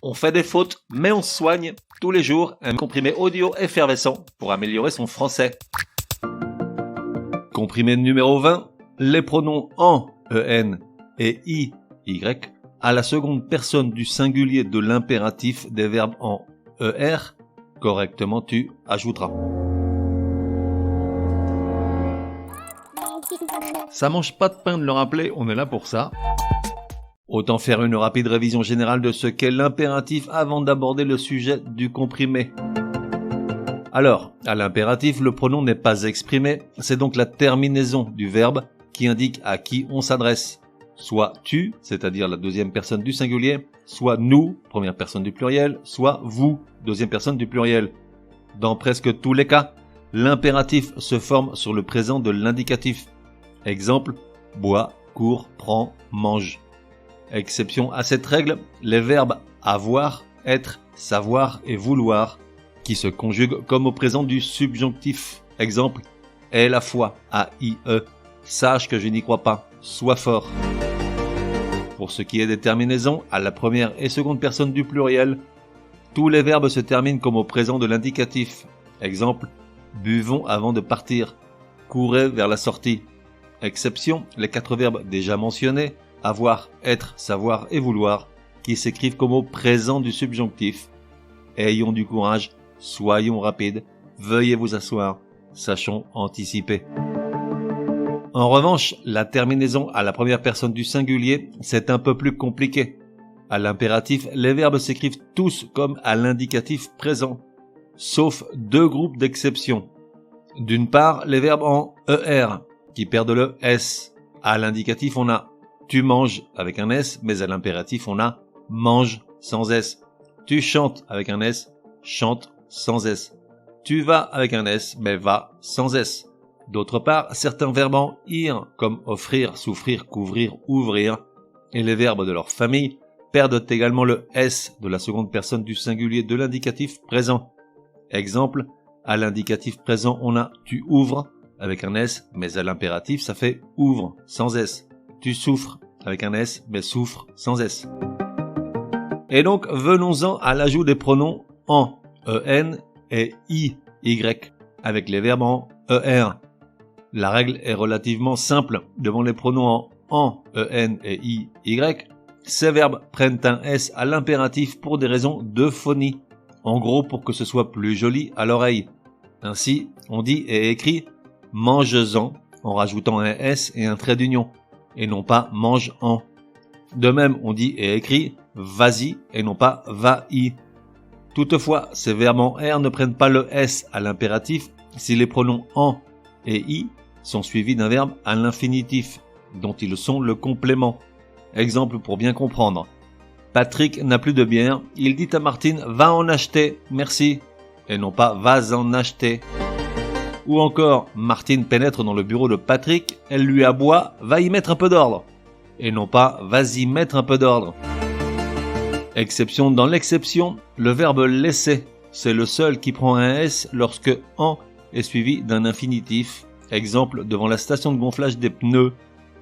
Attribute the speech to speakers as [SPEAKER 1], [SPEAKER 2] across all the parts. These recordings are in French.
[SPEAKER 1] On fait des fautes, mais on se soigne. Tous les jours, un comprimé audio effervescent pour améliorer son français. Comprimé numéro 20. Les pronoms en, en et i, y à la seconde personne du singulier de l'impératif des verbes en er, correctement tu ajouteras. Ça mange pas de pain de le rappeler, on est là pour ça. Autant faire une rapide révision générale de ce qu'est l'impératif avant d'aborder le sujet du comprimé. Alors, à l'impératif, le pronom n'est pas exprimé, c'est donc la terminaison du verbe qui indique à qui on s'adresse. Soit tu, c'est-à-dire la deuxième personne du singulier, soit nous, première personne du pluriel, soit vous, deuxième personne du pluriel. Dans presque tous les cas, l'impératif se forme sur le présent de l'indicatif. Exemple, bois, cours, prends, mange. Exception à cette règle, les verbes avoir, être, savoir et vouloir, qui se conjuguent comme au présent du subjonctif. Exemple, aie la foi, A-I-E, sache que je n'y crois pas, sois fort. Pour ce qui est des terminaisons, à la première et seconde personne du pluriel, tous les verbes se terminent comme au présent de l'indicatif. Exemple, buvons avant de partir, courez vers la sortie. Exception, les 4 verbes déjà mentionnés, avoir, être, savoir et vouloir, qui s'écrivent comme au présent du subjonctif. Ayons du courage, soyons rapides, veuillez vous asseoir, sachons anticiper. En revanche, la terminaison à la première personne du singulier, c'est un peu plus compliqué. À l'impératif, les verbes s'écrivent tous comme à l'indicatif présent, sauf 2 groupes d'exceptions. D'une part, les verbes en ER, qui perdent le S. À l'indicatif, on a tu manges avec un S, mais à l'impératif, on a mange sans S. Tu chantes avec un S, chante sans S. Tu vas avec un S, mais va sans S. D'autre part, certains verbes en ir, comme offrir, souffrir, couvrir, ouvrir, et les verbes de leur famille, perdent également le S de la seconde personne du singulier de l'indicatif présent. Exemple, à l'indicatif présent, on a tu ouvres avec un S, mais à l'impératif, ça fait ouvre sans S. Tu souffres avec un S, mais souffre sans S. Et donc, venons-en à l'ajout des pronoms en, en et i, y, avec les verbes en er. La règle est relativement simple. Devant les pronoms en, en et i, y, ces verbes prennent un S à l'impératif pour des raisons d'euphonie. En gros, pour que ce soit plus joli à l'oreille. Ainsi, on dit et écrit « mange-en » en rajoutant un S et un trait d'union, et non pas « mange-en ». De même, on dit et écrit « vas-y » et non pas « va-y ». Toutefois, ces verbes en R ne prennent pas le S à l'impératif si les pronoms en et i sont suivis d'un verbe à l'infinitif, dont ils sont le complément. Exemple pour bien comprendre. Patrick n'a plus de bière, il dit à Martine « va en acheter, merci » et non pas « vas en acheter ». Ou encore, Martine pénètre dans le bureau de Patrick, elle lui aboie « va y mettre un peu d'ordre » et non pas « vas-y mettre un peu d'ordre ». Exception dans l'exception, le verbe laisser, c'est le seul qui prend un S lorsque en est suivi d'un infinitif. Exemple, devant la station de gonflage des pneus,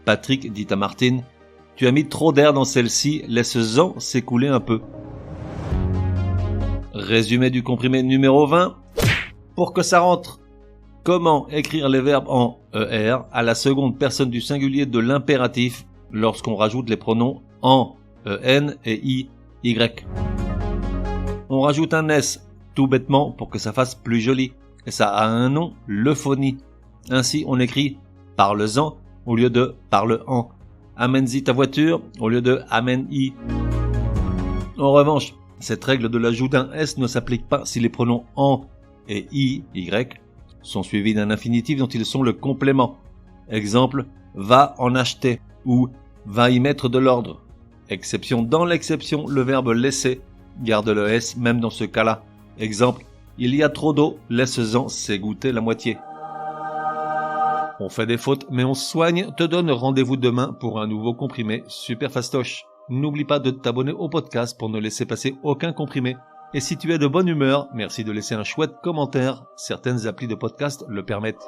[SPEAKER 1] Patrick dit à Martine « tu as mis trop d'air dans celle-ci, laisse-en s'écouler un peu ». Résumé du comprimé numéro 20. Pour que ça rentre, comment écrire les verbes en ER à la seconde personne du singulier de l'impératif lorsqu'on rajoute les pronoms en, en et i, y. On rajoute un S tout bêtement pour que ça fasse plus joli. Et ça a un nom, l'euphonie. Ainsi, on écrit « parle-en » au lieu de « parle-en ». « Amène-y ta voiture » au lieu de « amène-y ». En revanche, cette règle de l'ajout d'un S ne s'applique pas si les pronoms « en » et « y » sont suivis d'un infinitif dont ils sont le complément. Exemple « va en acheter » ou « va y mettre de l'ordre ». Exception dans l'exception, le verbe « laisser » garde le S même dans ce cas-là. Exemple « il y a trop d'eau, laisse-en s'égoutter la moitié ». On fait des fautes, mais on se soigne, te donne rendez-vous demain pour un nouveau comprimé super fastoche. N'oublie pas de t'abonner au podcast pour ne laisser passer aucun comprimé. Et si tu es de bonne humeur, merci de laisser un chouette commentaire. Certaines applis de podcast le permettent.